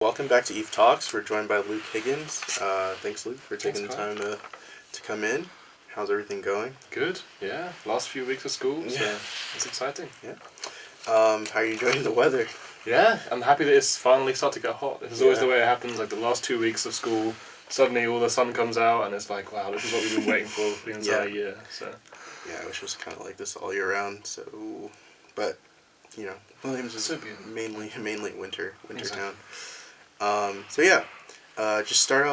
Welcome back to Eve Talks. We're joined by Luke Higgins. Thanks, Luke, for taking the time to come in. How's everything going? Good, yeah. Last few weeks of school, so Yeah. it's exciting. Yeah. How are you enjoying the weather? Yeah, I'm happy that it's finally started to get hot. This is always the way it happens, like the last 2 weeks of school, suddenly all the sun comes out and it's like, wow, this is what we've been waiting for the entire year. So Yeah, I wish it was kind of like this all year round. But Williams is So beautiful. mainly winter Exactly. town.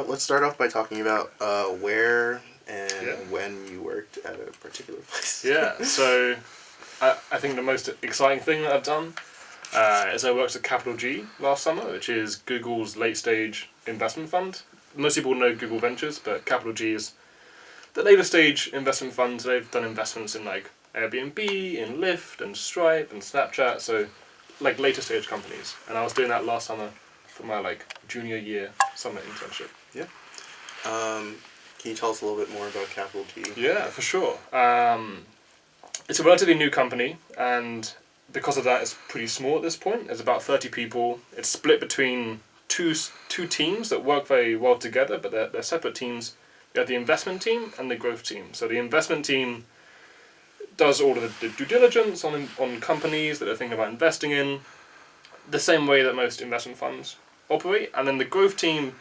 Let's start off by talking about where and when you worked at a particular place. Yeah, so I think the most exciting thing that I've done is I worked at Capital G last summer, which is Google's late stage investment fund. Most people know Google Ventures, but Capital G is the later stage investment fund. They've done investments in like Airbnb, in Lyft, and Stripe, and Snapchat, so like later stage companies. And I was doing that last summer for my like junior year summer internship. Yeah. Can you tell us a little bit more about Capital G? Yeah, for sure. It's a relatively new company, and because of that, it's pretty small at this point. There's about 30 people. It's split between two teams that work very well together, but they're separate teams. You have the investment team and the growth team. So the investment team does all of the due diligence on companies that they're thinking about investing in, the same way that most investment funds operate. And then the growth team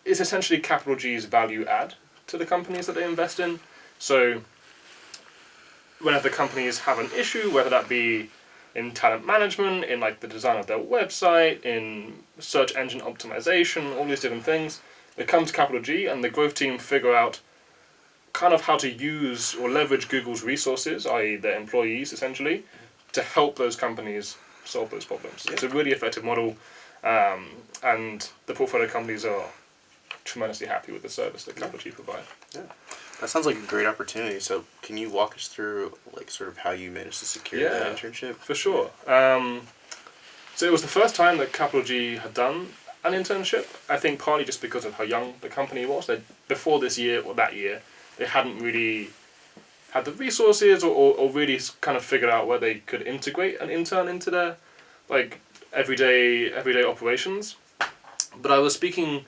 is essentially Capital G's value add to the companies that they invest in. So whenever the companies have an issue, whether that be in talent management, in like the design of their website, in search engine optimization, all these different things, they come to Capital G and the growth team figure out kind of how to use or leverage Google's resources, i.e. their employees essentially, to help those companies solve those problems. Yeah. It's a really effective model, and the portfolio companies are tremendously happy with the service that Capital G provide. Yeah. That sounds like a great opportunity. So can you walk us through like sort of how you managed to secure that internship? For sure. So it was the first time that Capital G had done an internship. I think partly just because of how young the company was. Before this year or that year, they hadn't really had the resources or really kind of figured out where they could integrate an intern into their like everyday operations. But I was speaking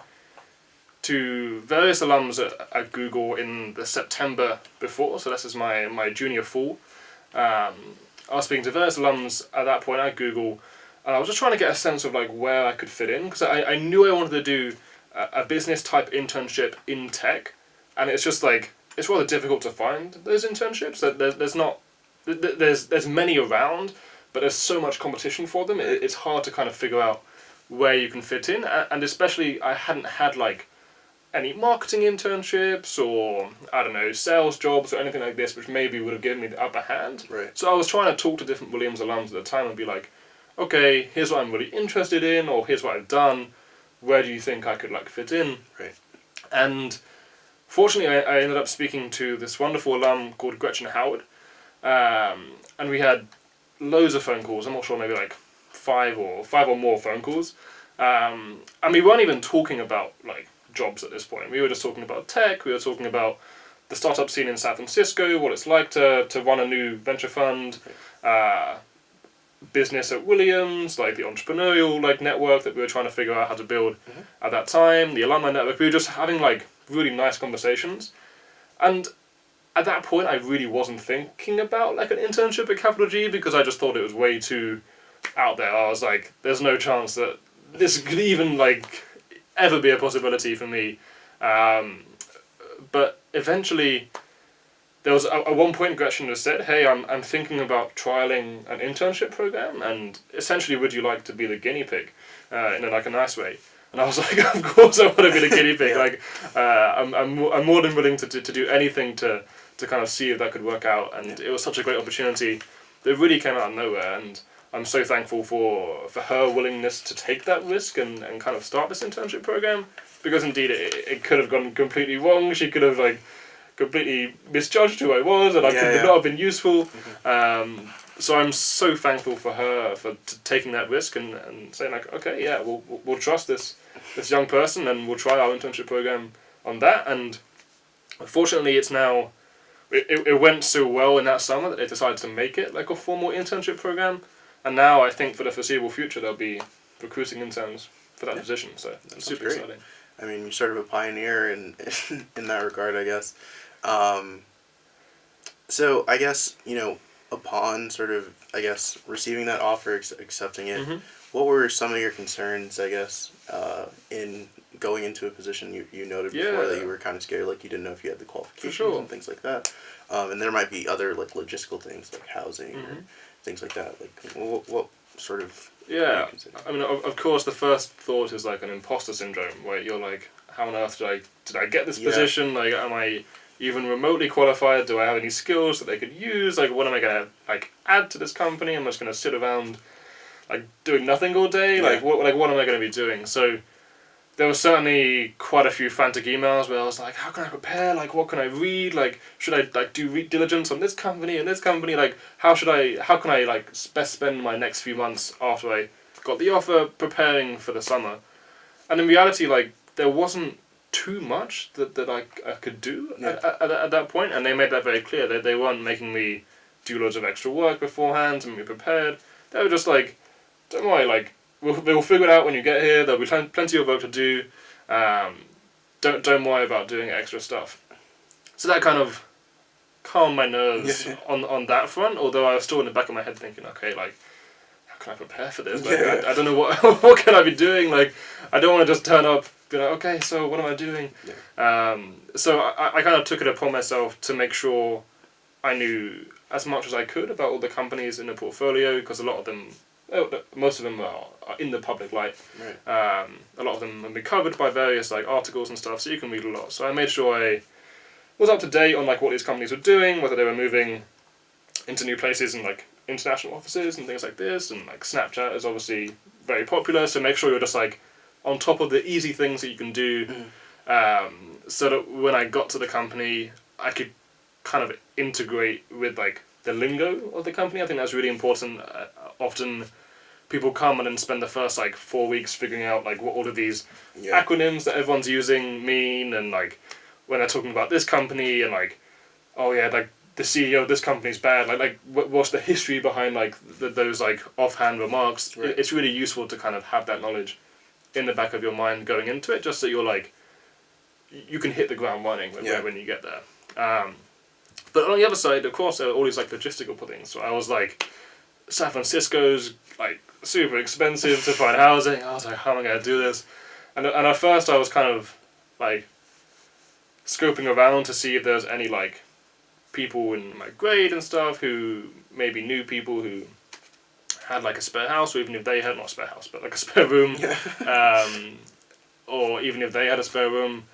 to various alums at Google in the September before, so this is my junior fall. I was speaking to various alums at that point at Google, and I was just trying to get a sense of like where I could fit in, because I knew I wanted to do a business type internship in tech, and it's just like it's rather difficult to find those internships. There's many around, but there's so much competition for them. It's hard to kind of figure out where you can fit in, and especially I hadn't had like any marketing internships or, I don't know, sales jobs or anything like this, which maybe would have given me the upper hand. Right. So I was trying to talk to different Williams alums at the time and be like, okay, here's what I'm really interested in, or here's what I've done. Where do you think I could like fit in? Right. And fortunately, I ended up speaking to this wonderful alum called Gretchen Howard, and we had loads of phone calls. I'm not sure, maybe like five or more phone calls, and we weren't even talking about like jobs at this point. We were just talking about tech. We were talking about the startup scene in San Francisco, what it's like to run a new venture fund, business at Williams, like the entrepreneurial like network that we were trying to figure out how to build at that time, the alumni network. We were just having like really nice conversations, and at that point I really wasn't thinking about like an internship at Capital G, because I just thought it was way too out there. I was like, there's no chance that this could even like ever be a possibility for me. But eventually there was at one point Gretchen just said, hey, I'm thinking about trialing an internship program, and essentially would you like to be the guinea pig in like a nice way? And I was like, of course I want to be the guinea pig. Like I'm more than willing to do anything to kind of see if that could work out. And it was such a great opportunity that really came out of nowhere, and I'm so thankful for her willingness to take that risk and kind of start this internship program, because indeed it could have gone completely wrong. She could have like completely misjudged who I was, and I could not have been useful. So I'm so thankful for her for taking that risk and saying like, okay, yeah, we'll trust this young person and we'll try our internship program on that. And fortunately, it's now it went so well in that summer that they decided to make it like a formal internship program. And now I think for the foreseeable future they'll be recruiting interns for for that position. So it's super great. exciting. I mean, you're sort of a pioneer in that regard, I guess. So I guess, upon sort of, I guess, receiving that offer, accepting it, what were some of your concerns, I guess, in going into a position you noted before that you were kind of scared, like you didn't know if you had the qualifications and things like that? And there might be other, like, logistical things, like housing or things like that. Like, what sort of... Yeah, I mean, of course, the first thought is like an imposter syndrome, where you're like, how on earth did I get this position? Like, am I even remotely qualified? Do I have any skills that they could use? Like, what am I gonna like add to this company? Am I just gonna sit around like doing nothing all day? Like, what am I gonna be doing? So there was certainly quite a few frantic emails where I was like, how can I prepare? Like, what can I read? Like, should I like do diligence on this company and this company? Like, how can I like best spend my next few months after I got the offer preparing for the summer? And in reality, like, there wasn't too much that I could do at that point, and they made that very clear. They weren't making me do loads of extra work beforehand and be prepared. They were just like, don't worry, like, we'll figure it out when you get here. There'll be plenty of work to do. Don't worry about doing extra stuff. So that kind of calmed my nerves on that front. Although I was still in the back of my head thinking, okay, like, how can I prepare for this? Like, I don't know what can I be doing. Like, I don't want to just turn up, be like, okay, so what am I doing? So I kind of took it upon myself to make sure I knew as much as I could about all the companies in the portfolio, because a lot of them. Most of them are in the public light. A lot of them have been covered by various like articles and stuff, so you can read a lot. So I made sure I was up to date on like what these companies were doing, whether they were moving into new places and like international offices and things like this. And like Snapchat is obviously very popular, so make sure you're just like on top of the easy things that you can do, so that when I got to the company, I could kind of integrate with like the lingo of the company. I think that's really important. Often people come and then spend the first like 4 weeks figuring out like what all of these acronyms that everyone's using mean, and like when they're talking about this company and like, oh yeah, like the CEO of this company's bad, like what's the history behind like those like offhand remarks. It's really useful to kind of have that knowledge in the back of your mind going into it, just so you're like, you can hit the ground running when you get there. But on the other side, of course, there are all these like logistical things. So I was like, San Francisco's like super expensive to find housing. I was like, how am I going to do this? And at first I was kind of like scoping around to see if there's any like people in my grade and stuff who maybe knew people who had like a spare house, or even if they had not a spare house but like a spare room, or even if they had a spare room.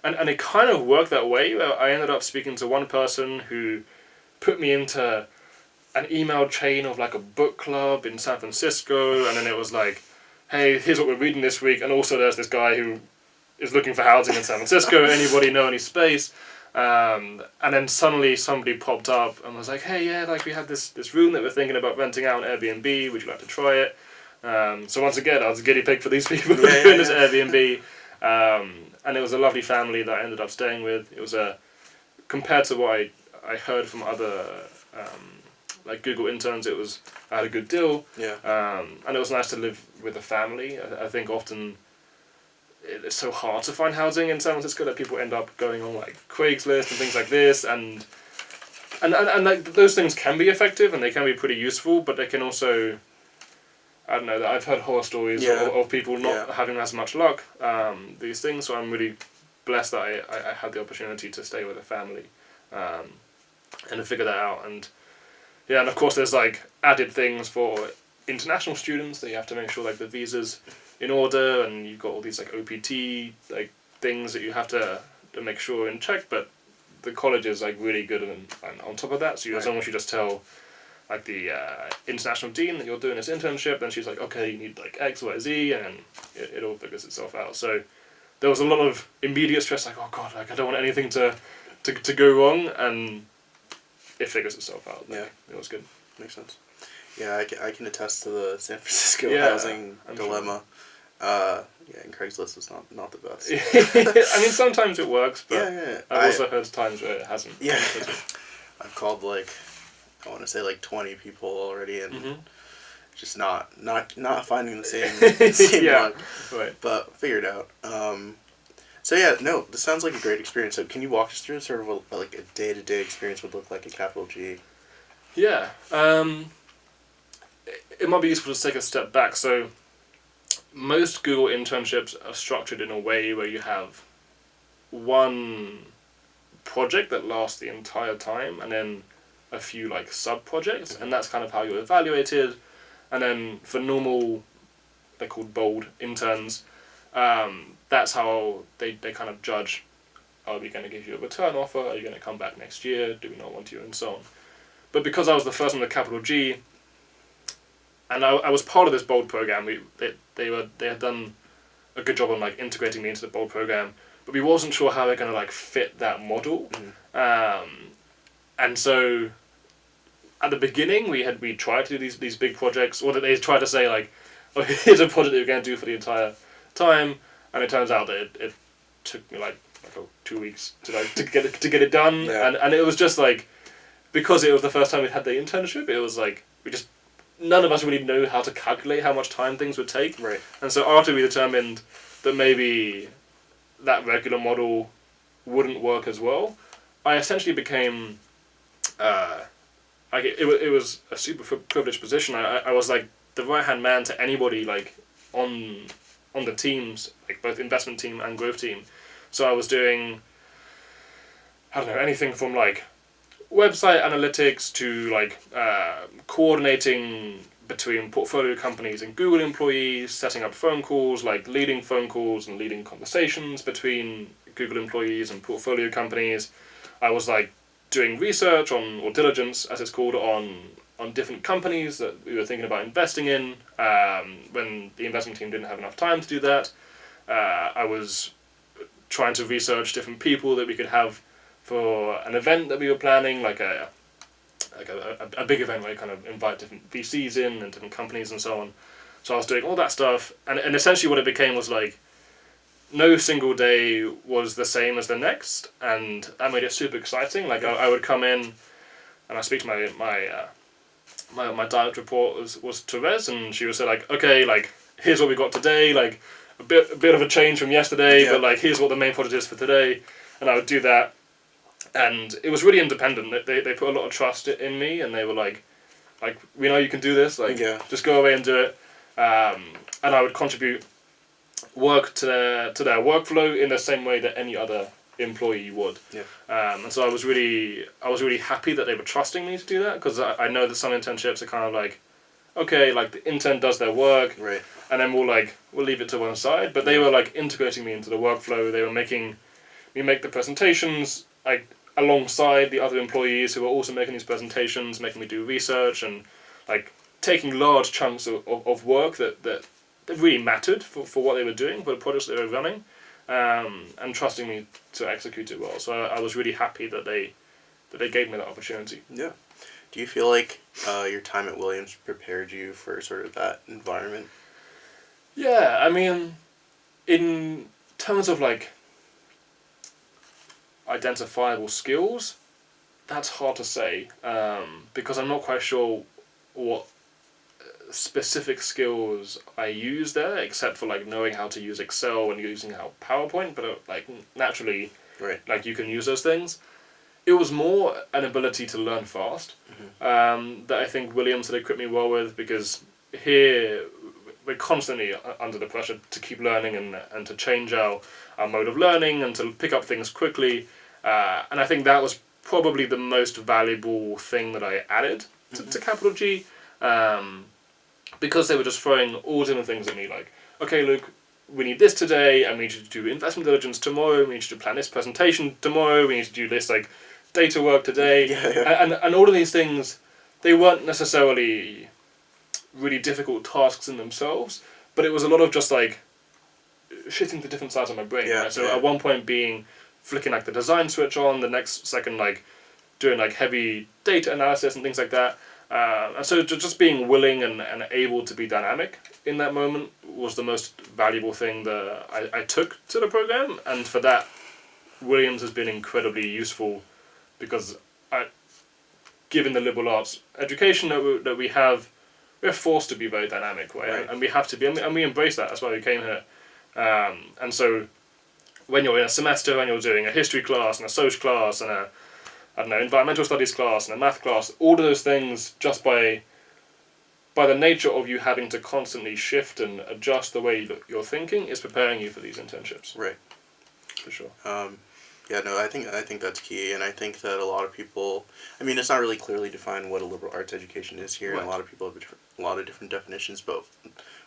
And it kind of worked that way. I ended up speaking to one person who put me into an email chain of like a book club in San Francisco, and then it was like, hey, here's what we're reading this week, and also there's this guy who is looking for housing in San Francisco. Anybody know any space? And then suddenly somebody popped up and was like, hey, yeah, like we have this room that we're thinking about renting out on Airbnb. Would you like to try it? So once again, I was a guinea pig for these people who were doing this Airbnb. And it was a lovely family that I ended up staying with. It was compared to what I heard from other like Google interns, I had a good deal. And it was nice to live with a family. I think often it's so hard to find housing in San Francisco that people end up going on like Craigslist and things like this, and like those things can be effective and they can be pretty useful, but they can also, I don't know, I've heard horror stories of people not having as much luck, these things, so I'm really blessed that I had the opportunity to stay with a family and to figure that out. And and of course there's like added things for international students that you have to make sure like the visa's in order, and you've got all these like OPT like things that you have to make sure in check, but the college is like really good and on top of that, so as long as you just tell like the international dean that you're doing this internship, then she's like, okay, you need like X, Y, Z, and it all figures itself out. So there was a lot of immediate stress, like, oh god, like I don't want anything to go wrong, and it figures itself out. Like, it was good. Makes sense. Yeah, I can attest to the San Francisco housing dilemma. Sure. And Craigslist is not the best. I mean, sometimes it works, but I've also heard times where it hasn't. I've called like, I want to say like 20 people already, and just not finding the same Yeah, one, right. but figured out. So yeah, no, this sounds like a great experience. So can you walk us through sort of like a day-to-day experience would look like at Capital G? Yeah. It might be useful to take a step back. So most Google internships are structured in a way where you have one project that lasts the entire time, and then a few like sub projects, and that's kind of how you're evaluated. And then for normal, they're called bold interns. That's how they kind of judge. Are we going to give you a return offer? Are you going to come back next year? Do we not want you? And so on. But because I was the first one with Capital G, and I was part of this bold program, they had done a good job on like integrating me into the bold program, but we wasn't sure how they're going to like fit that model. And so at the beginning we tried to do these big projects, or that they tried to say like, oh, here's a project that we're going to do for the entire time, and it turns out that it took me like 2 weeks to get it done. And it was just like, because it was the first time we had the internship, it was like none of us really know how to calculate how much time things would take. Right. And so after we determined that maybe that regular model wouldn't work as well, I essentially became it was a super privileged position. I was like the right hand man to anybody like on the teams, like both investment team and growth team. So I was doing, I don't know, anything from like website analytics to like coordinating between portfolio companies and Google employees, setting up phone calls, like leading phone calls and leading conversations between Google employees and portfolio companies. I was like doing research on, or diligence as it's called, on different companies that we were thinking about investing in when the investment team didn't have enough time to do that. I was trying to research different people that we could have for an event that we were planning, like a big event where you kind of invite different VCs in and different companies and so on. So I was doing all that stuff, and essentially what it became was like, no single day was the same as the next, and that made it super exciting. Like I would come in, and I speak to my direct report was Therese, and she would say like, okay, like here's what we got today, like a bit of a change from yesterday, but like here's what the main project is for today, and I would do that. And it was really independent. They put a lot of trust in me, and they were like we know you can do this. Like, just go away and do it. And I would contribute work to their workflow in the same way that any other employee would. And so I was really happy that they were trusting me to do that, because I know that some internships are kind of like, okay, like the intern does their work, right, and then we'll leave it to one side. But they were like integrating me into the workflow. They were making me make the presentations like alongside the other employees who were also making these presentations, making me do research, and like taking large chunks of work that really mattered for what they were doing, for the projects they were running, and trusting me to execute it well. So I was really happy that they gave me that opportunity. Yeah. Do you feel like your time at Williams prepared you for sort of that environment? Yeah, I mean, in terms of like identifiable skills, that's hard to say, because I'm not quite sure what specific skills I use there, except for like knowing how to use Excel and using how PowerPoint, but like naturally, right, like you can use those things. It was more an ability to learn fast, that I think Williams had equipped me well with, because here we're constantly under the pressure to keep learning and to change our mode of learning and to pick up things quickly. And I think that was probably the most valuable thing that I added to Capital G, because they were just throwing all different things at me, like, okay, Luke, we need this today, and we need you to do investment diligence tomorrow, we need you to plan this presentation tomorrow, we need to do this like data work today. And all of these things, they weren't necessarily really difficult tasks in themselves, but it was a lot of just like shitting to different sides of my brain. Right? So at one point being flicking like the design switch on, the next second like doing like heavy data analysis and things like that. And so just being willing and able to be dynamic in that moment was the most valuable thing that I took to the program, and for that, Williams has been incredibly useful, because given the liberal arts education that we have, we're forced to be very dynamic, right? And we have to be, and we embrace that. That's why we came here. And so when you're in a semester and you're doing a history class and a social class and a, I don't know, environmental studies class and a math class, all of those things, just by the nature of you having to constantly shift and adjust the way that you're thinking, is preparing you for these internships. Right. For sure. Yeah, no, I think that's key, and I think that a lot of people, I mean, it's not really clearly defined what a liberal arts education is here, and a lot of people have a lot of different definitions, but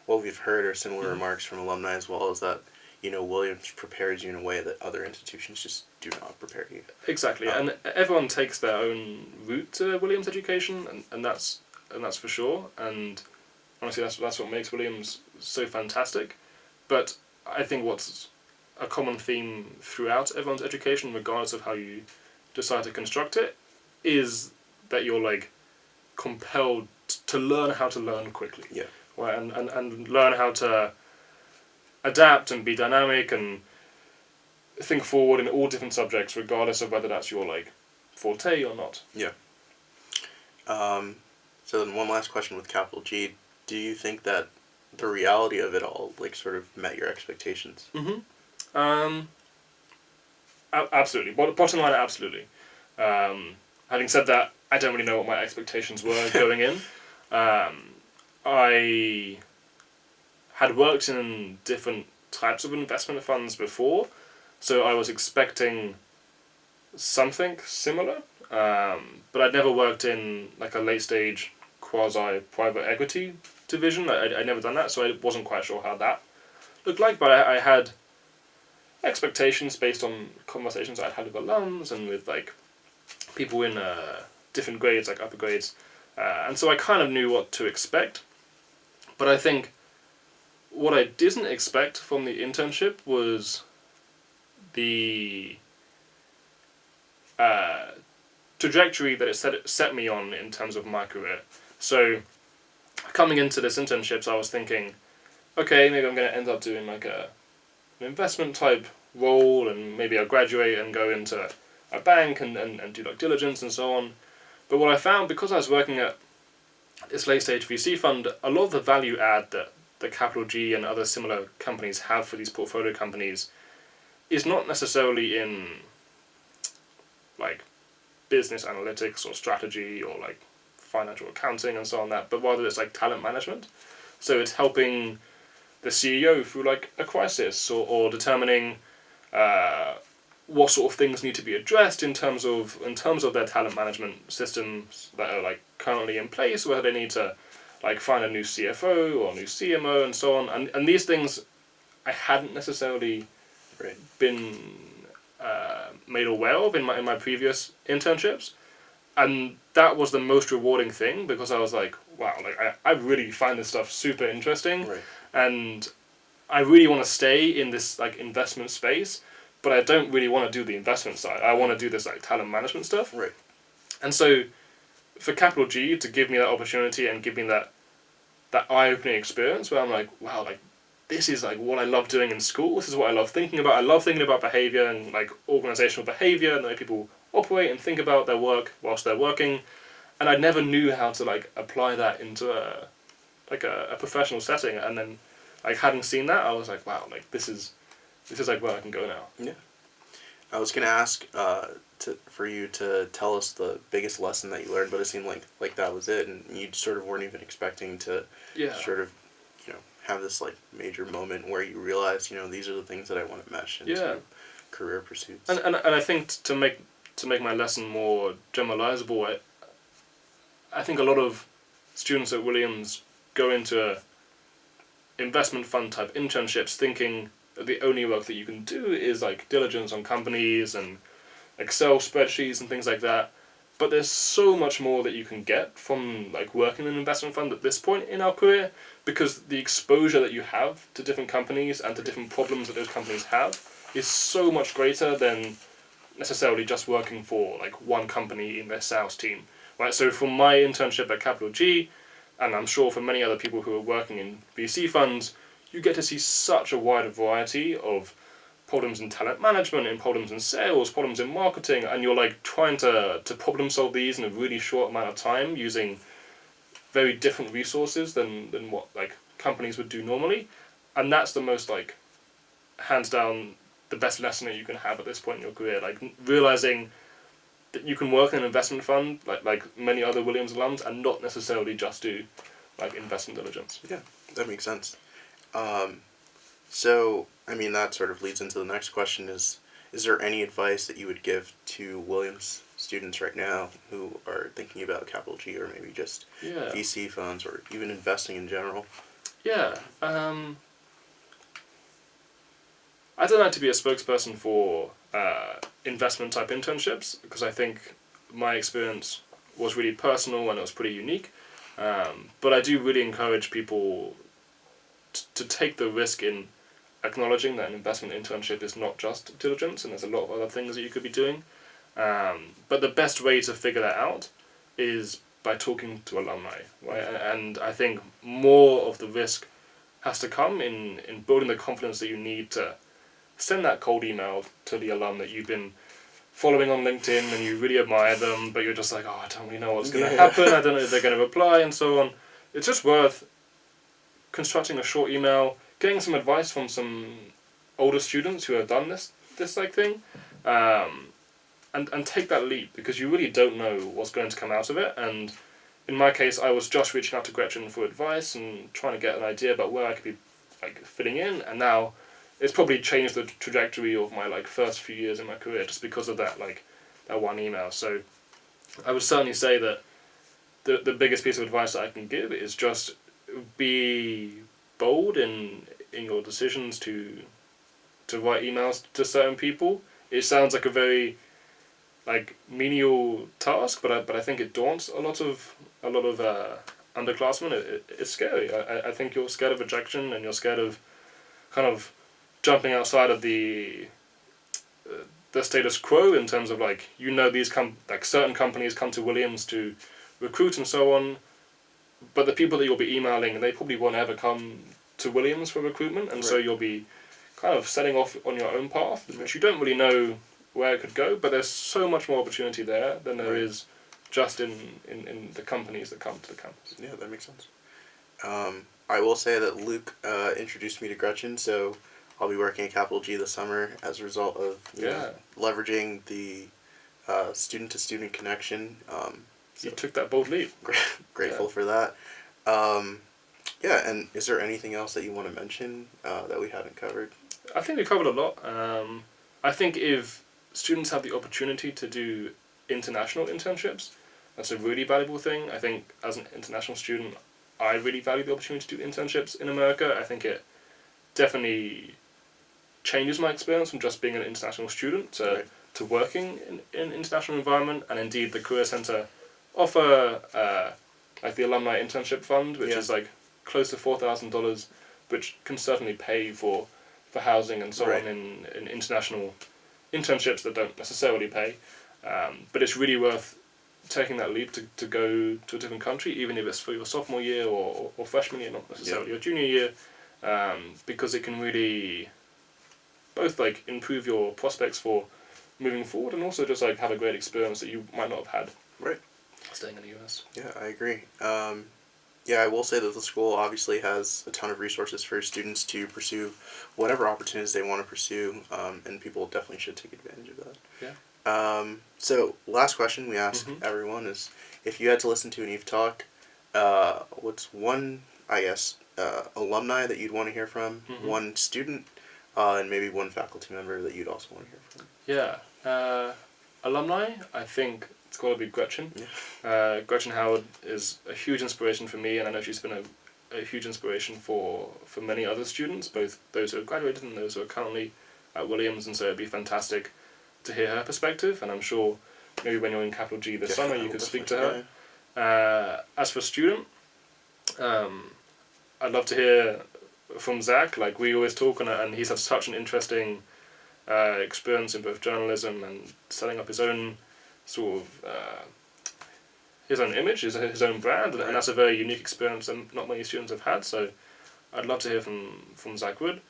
what we've heard are similar remarks from alumni as well, is that, you know, Williams prepares you in a way that other institutions just do not prepare you. Exactly, and everyone takes their own route to Williams education, and that's for sure, and honestly that's what makes Williams so fantastic. But I think what's a common theme throughout everyone's education, regardless of how you decide to construct it, is that you're like compelled to learn how to learn quickly. Yeah. Right? And learn how to adapt and be dynamic and think forward in all different subjects, regardless of whether that's your like forte or not. Yeah. So then one last question with capital G. Do you think that the reality of it all like sort of met your expectations? Mm-hmm. Absolutely. Bottom line, absolutely. Having said that, I don't really know what my expectations were going in. I had worked in different types of investment funds before, so I was expecting something similar, but I'd never worked in like a late stage quasi-private equity division. I'd never done that, so I wasn't quite sure how that looked like, but I had expectations based on conversations I'd had with alums and with like people in different grades, like upper grades, and so I kind of knew what to expect. But I think what I didn't expect from the internship was the trajectory that it set me on in terms of my career. So coming into this internships, I was thinking, okay, maybe I'm going to end up doing like an investment type role, and maybe I'll graduate and go into a bank and do like diligence and so on. But what I found, because I was working at this late stage VC fund, a lot of the value add that the Capital G and other similar companies have for these portfolio companies is not necessarily in like business analytics or strategy or like financial accounting and so on that, but rather it's like talent management. So it's helping the CEO through like a crisis, or determining what sort of things need to be addressed in terms of their talent management systems that are like currently in place, whether they need to like find a new CFO or a new CMO and so on. And these things I hadn't necessarily been made aware of in my previous internships, and that was the most rewarding thing, because I was like, wow, like I really find this stuff super interesting, and I really want to stay in this like investment space, but I don't really want to do the investment side. I want to do this like talent management stuff. Right. And so for Capital G to give me that opportunity and give me that eye-opening experience where I'm like, wow, like this is like what I love doing in school. This is what I love thinking about. I love thinking about behavior and like organizational behavior and the way people operate and think about their work whilst they're working. And I never knew how to like apply that into a professional setting. And then like having seen that, I was like, wow, like this is like where I can go now. Yeah. I was gonna ask for you to tell us the biggest lesson that you learned, but it seemed like that was it, and you sort of weren't even expecting to sort of, you know, have this like major moment where you realize, you know, these are the things that I want to mesh into career pursuits. And I think to make my lesson more generalizable, I think a lot of students at Williams go into investment fund type internships thinking that the only work that you can do is like diligence on companies and Excel spreadsheets and things like that. But there's so much more that you can get from like working in an investment fund at this point in our career, because the exposure that you have to different companies and to different problems that those companies have is so much greater than necessarily just working for like one company in their sales team. Right? So for my internship at Capital G, and I'm sure for many other people who are working in VC funds, you get to see such a wide variety of problems in talent management, in problems in sales, problems in marketing, and you're like trying to problem solve these in a really short amount of time using very different resources than what like companies would do normally, and that's the most like hands down the best lesson that you can have at this point in your career. Like realizing that you can work in an investment fund like many other Williams alums and not necessarily just do like investment diligence. Yeah, that makes sense. So, I mean, that sort of leads into the next question is there any advice that you would give to Williams students right now who are thinking about Capital G or maybe just Yeah. VC funds or even investing in general? Yeah. I don't like to be a spokesperson for investment type internships because I think my experience was really personal and it was pretty unique. But I do really encourage people to take the risk in acknowledging that an investment internship is not just diligence and there's a lot of other things that you could be doing. But the best way to figure that out is by talking to alumni, right? And I think more of the risk has to come in building the confidence that you need to send that cold email to the alum that you've been following on LinkedIn and you really admire them, but you're just like, oh, I don't really know what's going to happen. I don't know if they're going to reply and so on. It's just worth constructing a short email, getting some advice from some older students who have done this like thing, and take that leap because you really don't know what's going to come out of it. And in my case, I was just reaching out to Gretchen for advice and trying to get an idea about where I could be like fitting in, and now it's probably changed the trajectory of my like first few years in my career just because of that one email. So I would certainly say that the biggest piece of advice that I can give is just be bold in your decisions to write emails to certain people. It sounds like a very like menial task, but I think it daunts a lot of underclassmen. It's scary. I think you're scared of rejection and you're scared of kind of jumping outside of the status quo in terms of like these certain companies come to Williams to recruit and so on, but the people that you'll be emailing, they probably won't ever come to Williams for recruitment, and so you'll be kind of setting off on your own path, which you don't really know where it could go, but there's so much more opportunity there than there is just in the companies that come to the campus. Yeah, that makes sense. I will say that Luke introduced me to Gretchen, so I'll be working at Capital G this summer as a result of leveraging the student-to-student connection. You took that bold leap. Grateful for that. And is there anything else that you want to mention that we haven't covered? I think we covered a lot. I think if students have the opportunity to do international internships, that's a really valuable thing. I think as an international student, I really value the opportunity to do internships in America. I think it definitely changes my experience from just being an international student to working in an international environment. And indeed, the Career Center offer like the Alumni Internship Fund, which is like close to $4,000, which can certainly pay for housing and so on in international internships that don't necessarily pay. But it's really worth taking that leap to go to a different country, even if it's for your sophomore year or freshman year, not necessarily your junior year, because it can really both like improve your prospects for moving forward and also just like have a great experience that you might not have had staying in the US. Yeah, I agree. I will say that the school obviously has a ton of resources for students to pursue whatever opportunities they want to pursue, and people definitely should take advantage of that. Yeah. So, last question we ask everyone is, if you had to listen to an Eve talk, what's one, alumni that you'd want to hear from, one student, and maybe one faculty member that you'd also want to hear from? Yeah. Alumni, I think it's got to be Gretchen. Yeah. Gretchen Howard is a huge inspiration for me, and I know she's been a huge inspiration for many other students, both those who have graduated and those who are currently at Williams, and so it'd be fantastic to hear her perspective, and I'm sure maybe when you're in Capital G this summer you could speak to her. As for student, I'd love to hear from Zach. Like, we always talk, and he's had such an interesting experience in both journalism and setting up his own sort of his own image, his own brand, and that's a very unique experience that not many students have had, so I'd love to hear from Zach Wood.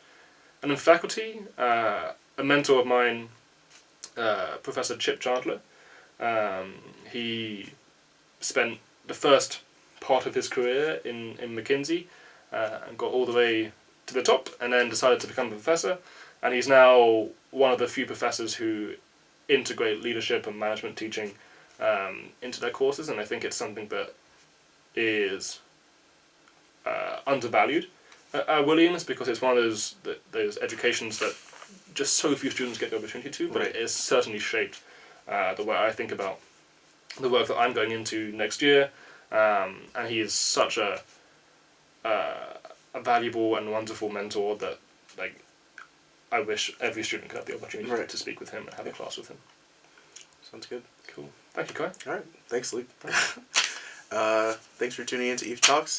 And then faculty, a mentor of mine, Professor Chip Chandler, he spent the first part of his career in McKinsey and got all the way to the top and then decided to become a professor. And he's now one of the few professors who integrate leadership and management teaching into their courses, and I think it's something that is undervalued at Williams, because it's one of those educations that just so few students get the opportunity to, but it has certainly shaped the way I think about the work that I'm going into next year, and he is such a valuable and wonderful mentor that I wish every student could have the opportunity to speak with him and have a class with him. Sounds good. Cool. Thank you, Kai. All right. Thanks, Luke. Thanks for tuning in to Eve Talks.